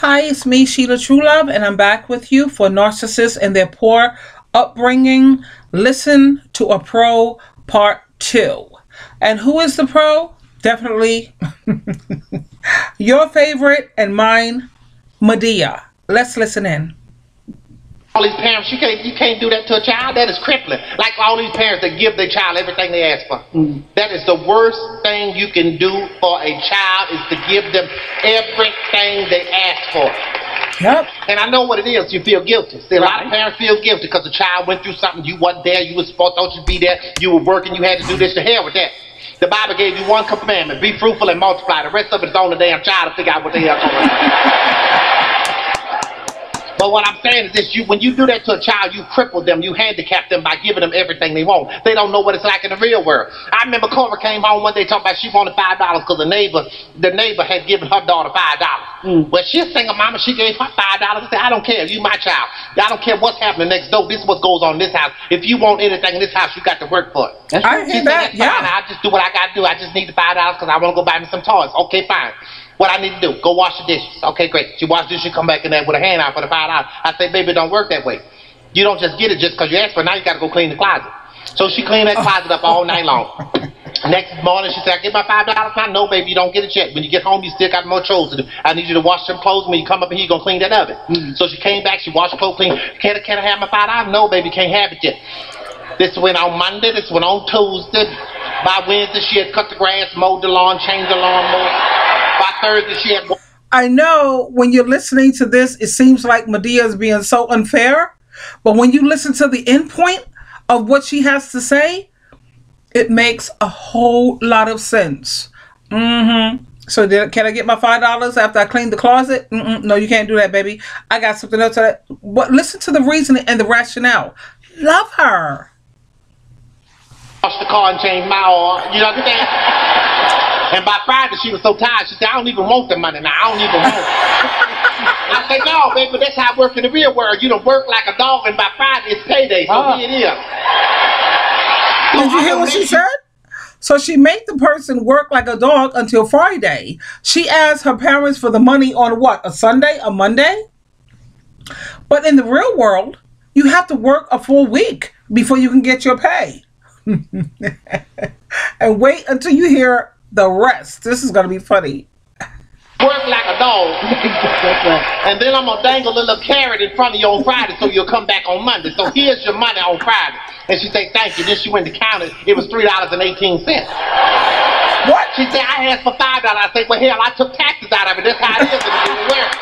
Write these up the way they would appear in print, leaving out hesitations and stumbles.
Hi, it's me, Sheila Truelove, and I'm back with you for Narcissists and Their Poor Upbringing. Listen to a Pro Part 2. And who is the pro? Definitely your favorite and mine, Medea. Let's listen in. All these parents, you can't do that to a child. That is crippling. Like all these parents that give their child everything they ask for. That is the worst thing you can do for a child, is to give them everything they ask for. Yep. And I know what it is. You feel guilty. See, a lot of parents feel guilty because the child went through something. You wasn't there. You were supposed to be there. You were working. You had to do this. To hell with that. The Bible gave you one commandment: be fruitful and multiply. The rest of it is on the damn child to figure out what the hell's going on. But what I'm saying is this: when you do that to a child, you cripple them, you handicap them by giving them everything they want. They don't know what it's like in the real world. I remember Cora came home one day talking about she wanted $5 because the neighbor had given her daughter $5. Well, she's a single mama. She gave her $5. I said, I don't care. You my child. I don't care what's happening next door. This is what goes on in this house. If you want anything in this house, you got to work for it. I hear that. Yeah. I just do what I got to do. I just need the $5 because I want to go buy me some toys. Okay, fine. What I need to do, go wash the dishes. Okay, great. She washed the dishes, come back in there with a hand out for the $5. I say, baby, it don't work that way. You don't just get it just because you asked for it. Now you got to go clean the closet. So she cleaned that closet up all night long. Next morning, she said, I get my $5 now? No, baby, you don't get it yet. When you get home, you still got more chores to do. I need you to wash some clothes. When you come up here, you're going to clean that oven. So she came back, she washed clothes, clean. Can I have my $5? No, baby, can't have it yet. This went on Monday, this went on Tuesday. By Wednesday, she had cut the grass, mowed the lawn, changed the lawnmower. By Thursday, she had... I know when you're listening to this, it seems like Medea is being so unfair. But when you listen to the end point of what she has to say, it makes a whole lot of sense. So can I get my $5 after I clean the closet? No, you can't do that, baby. I got something else. But listen to the reasoning and the rationale. Love her. Wash the car and change my oil. You know what I'm saying? And by Friday, she was so tired, she said, I don't even want the money now. I don't even want it. I said, no, baby, that's how it works in the real world. You don't work like a dog, and by Friday, it's payday. So here it is. Did you hear what she said? So she made the person work like a dog until Friday. She asked her parents for the money on what? A Sunday? A Monday? But in the real world, you have to work a full week before you can get your pay. And wait until you hear the rest. This is going to be funny. Work like a dog. And then I'm going to dangle a little carrot in front of you on Friday so you'll come back on Monday. So here's your money on Friday. And she said, thank you. Then she went to count it. It was $3.18. What? She said, I asked for $5. I said, well, hell, I took taxes out of it. That's how it is in the real world.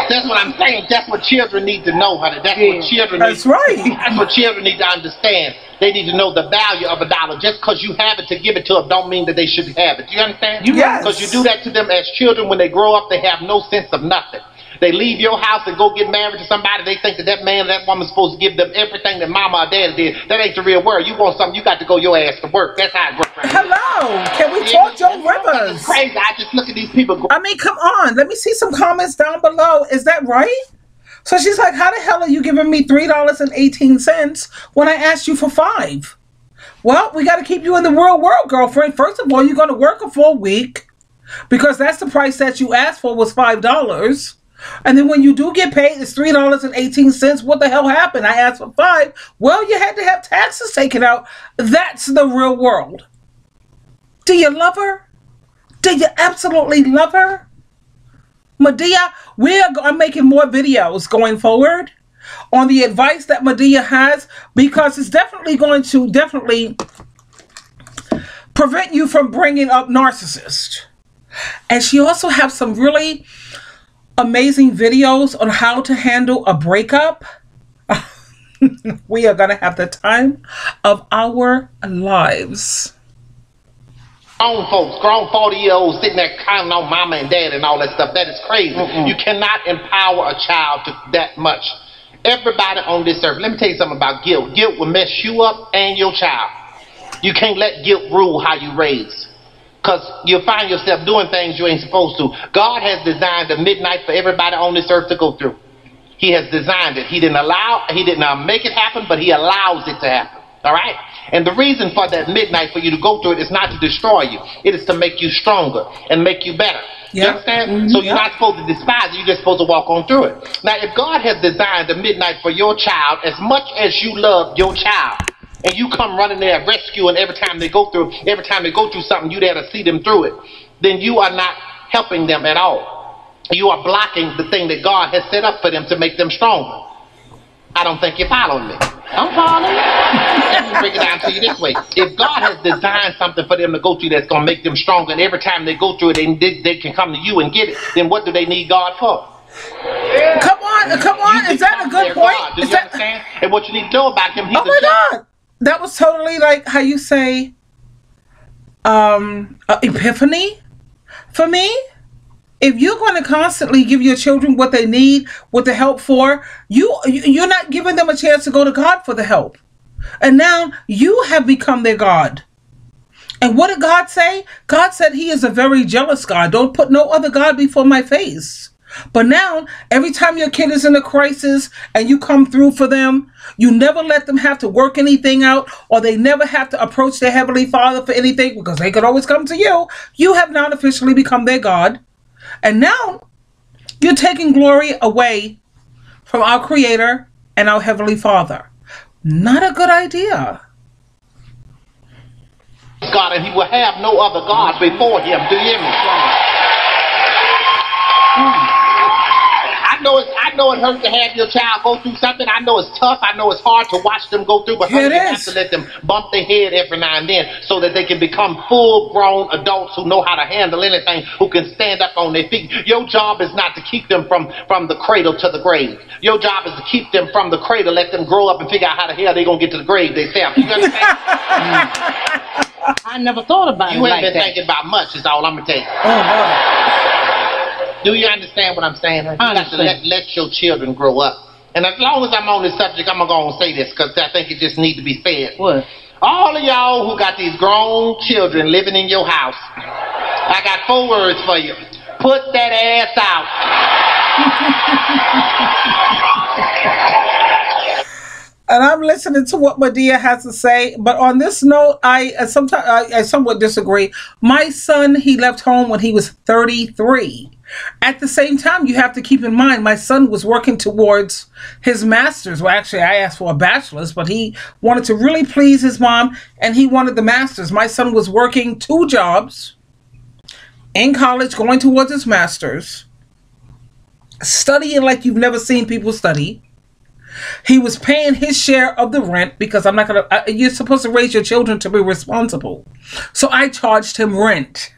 That's what I'm saying. That's what children need to know, honey. That's what children need. That's right. That's what children need to understand. They need to know the value of $1. Just because you have it to give it to them don't mean that they should have it. Do you understand? Yes. Because you do that to them as children. When they grow up, they have no sense of nothing. They leave your house and go get married to somebody. They think that that man or that woman's supposed to give them everything that mama or daddy did. That ain't the real world. You want something, you got to go your ass to work. That's how it works. Right. Hello. Can we talk, Joe Rivers? It's crazy. I just look at these people. I mean, come on. Let me see some comments down below. Is that right? So she's like, how the hell are you giving me $3.18 when I asked you for $5? Well, we got to keep you in the real world, girlfriend. First of all, you're going to work a full week because that's the price that you asked for was $5. And then when you do get paid, it's $3.18. What the hell happened? I asked for $5. Well, you had to have taxes taken out. That's the real world. Do you love her? Do you absolutely love her? Medea, I'm making more videos going forward on the advice that Medea has, because it's definitely going to prevent you from bringing up narcissists. And she also has some really amazing videos on how to handle a breakup. We are going to have the time of our lives. Grown folks, grown 40-year-olds sitting there counting on mama and dad and all that stuff. That is crazy. You cannot empower a child to that much. Everybody on this earth, let me tell you something about guilt. Guilt will mess you up and your child. You can't let guilt rule how you raise, because you'll find yourself doing things you ain't supposed to. God has designed a midnight for everybody on this earth to go through. He has designed it. He didn't make it happen, but he allows it to happen. All right? And the reason for that midnight for you to go through it is not to destroy you. It is to make you stronger and make you better. You understand? So you're not supposed to despise it. You're just supposed to walk on through it. Now, if God has designed the midnight for your child as much as you love your child, and you come running there rescuing every time they go through something, you there to see them through it, then you are not helping them at all. You are blocking the thing that God has set up for them to make them stronger. I don't think you're following me. I'm following. Let me break it down to you this way. If God has designed something for them to go through that's going to make them stronger, and every time they go through it, they can come to you and get it, then what do they need God for? Yeah. Come on. Is that a good point? Do you understand? And what you need to know about him, oh my God. That was totally like how you say, epiphany for me. If you're going to constantly give your children what they need, what the help for, you're not giving them a chance to go to God for the help. And now you have become their God. And what did God say? God said he is a very jealous God. Don't put no other God before my face. But now, every time your kid is in a crisis and you come through for them, you never let them have to work anything out, or they never have to approach their Heavenly Father for anything, because they could always come to you. You have now officially become their God. And now you're taking glory away from our Creator and our Heavenly Father. Not a good idea. God, and he will have no other God before him. Do you hear me? I know it hurts to have your child go through something. I know it's tough. I know it's hard to watch them go through, but you have to let them bump their head every now and then so that they can become full-grown adults who know how to handle anything, who can stand up on their feet. Your job is not to keep them from the cradle to the grave. Your job is to keep them from the cradle, let them grow up and figure out how the hell they're going to get to the grave themselves. You understand? I never thought about it. You ain't been thinking about much, is all I'm going to tell you. Oh, no. Do you understand what I'm saying? You got to let your children grow up. And as long as I'm on this subject, I'm going to say this because I think it just needs to be said. What? All of y'all who got these grown children living in your house, I got 4 words for you. Put that ass out. And I'm listening to what Medea has to say. But on this note, I somewhat disagree. My son, he left home when he was 33. At the same time, you have to keep in mind, my son was working towards his master's. Well, actually, I asked for a bachelor's, but he wanted to really please his mom, and he wanted the master's. My son was working 2 jobs in college, going towards his master's, studying like you've never seen people study. He was paying his share of the rent because you're supposed to raise your children to be responsible. So I charged him rent.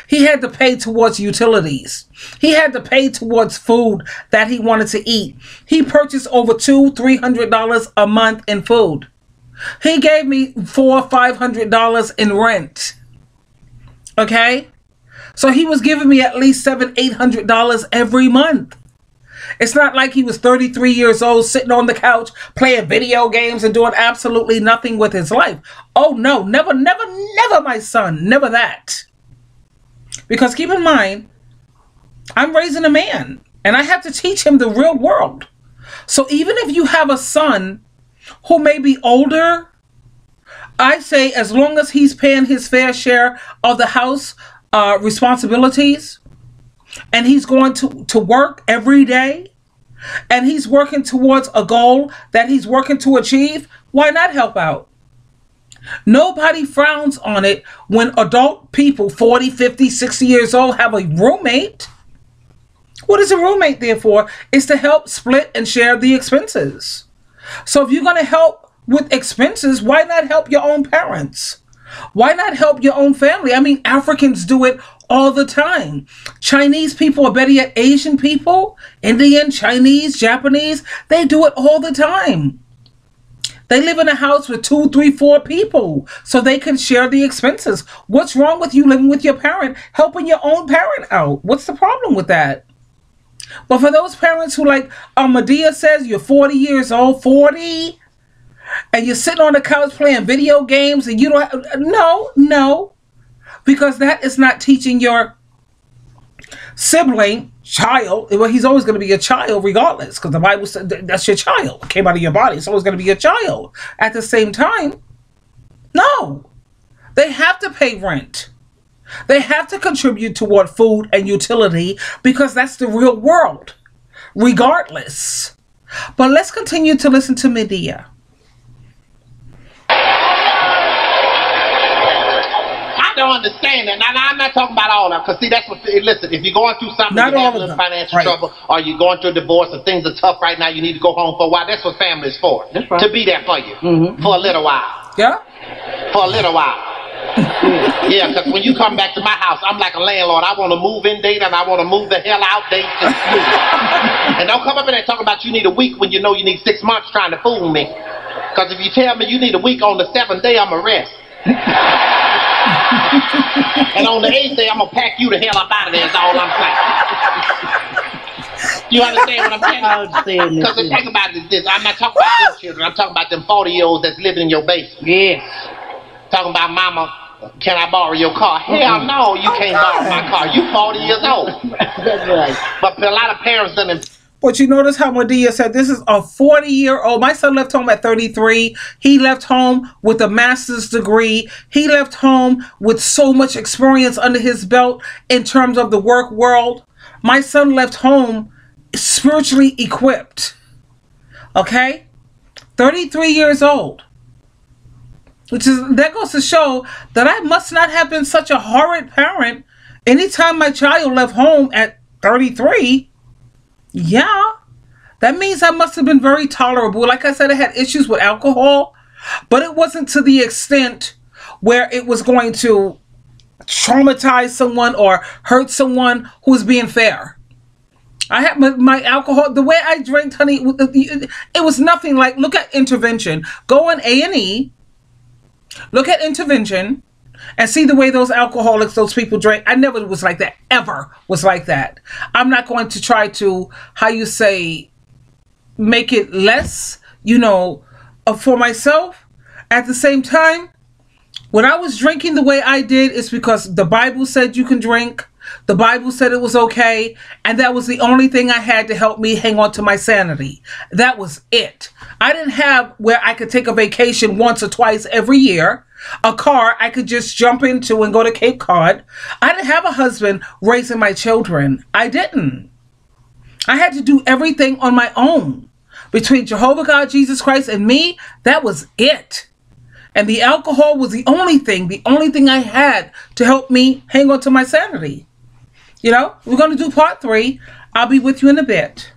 He had to pay towards utilities. He had to pay towards food that he wanted to eat. He purchased over $200-300 a month in food. He gave me $400-500 in rent. Okay? So he was giving me at least $700-800 every month. It's not like he was 33 years old sitting on the couch playing video games and doing absolutely nothing with his life. Oh no, never, never, never, my son. Never that. Because keep in mind, I'm raising a man and I have to teach him the real world. So even if you have a son who may be older, I say as long as he's paying his fair share of the house responsibilities, and he's going to work every day, and he's working towards a goal that he's working to achieve, why not help out? Nobody frowns on it when adult people, 40, 50, 60 years old, have a roommate. What is a roommate there for? It's to help split and share the expenses. So if you're going to help with expenses, why not help your own parents? Why not help your own family? I mean, Africans do it all the time. Chinese people, or better yet, Asian people, Indian, Chinese, Japanese, they do it all the time. They live in a house with 2, 3, 4 people so they can share the expenses. What's wrong with you living with your parent, helping your own parent out? What's the problem with that? But for those parents who, like Medea says, you're 40 years old, 40, and you're sitting on the couch playing video games and you don't, no, because that is not teaching your sibling, child. Well, he's always going to be a child regardless, because the Bible said that's your child. It came out of your body. It's always going to be your child. At the same time, no, they have to pay rent. They have to contribute toward food and utility because that's the real world, regardless. But let's continue to listen to Medea. I don't understand that. Now, I'm not talking about all of them, because see, that's what, listen, if you're going through something, Not you all have of them. financial trouble, or you're going through a divorce, and things are tough right now, you need to go home for a while, that's what family is for. That's right. To be there for you. For a little while. Yeah? For a little while. Yeah, because when you come back to my house, I'm like a landlord. I want to move in date, and I want to move the hell out date. And don't come up in there talking about you need a week when you know you need 6 months trying to fool me. Because if you tell me you need a week on the 7th day, I'm arrested. And on the 8th day, I'm going to pack you the hell up out of there, is all I'm saying. You understand what I'm saying? I understand. Because the thing about it is this, I'm not talking about them children, I'm talking about them 40-year-olds that's living in your basement. Yes. Talking about, mama, can I borrow your car? Hell no, you can't borrow my car. You 40 years old. That's right. But a lot of parents done. But you notice how Medea said this is a 40-year-old. My son left home at 33. He left home with a master's degree. He left home with so much experience under his belt in terms of the work world. My son left home spiritually equipped. Okay? 33 years old. That goes to show that I must not have been such a horrid parent. Anytime my child left home at 33, yeah, that means I must have been very tolerable. Like I said, I had issues with alcohol, but it wasn't to the extent where it was going to traumatize someone or hurt someone who was being fair. I had my alcohol, the way I drank, honey, it was nothing like, look at Intervention. Go on A&E. Look at Intervention and see the way those alcoholics, those people drink. I never was like that, ever was like that. I'm not going to try to, how you say, make it less, you know, for myself. At the same time, when I was drinking the way I did, it's because the Bible said you can drink. The Bible said it was okay. And that was the only thing I had to help me hang on to my sanity. That was it. I didn't have where I could take a vacation once or twice every year. A car I could just jump into and go to Cape Cod. I didn't have a husband raising my children. I didn't. I had to do everything on my own. Between Jehovah God, Jesus Christ, and me, that was it. And the alcohol was the only thing I had to help me hang on to my sanity. You know, we're going to do part 3. I'll be with you in a bit.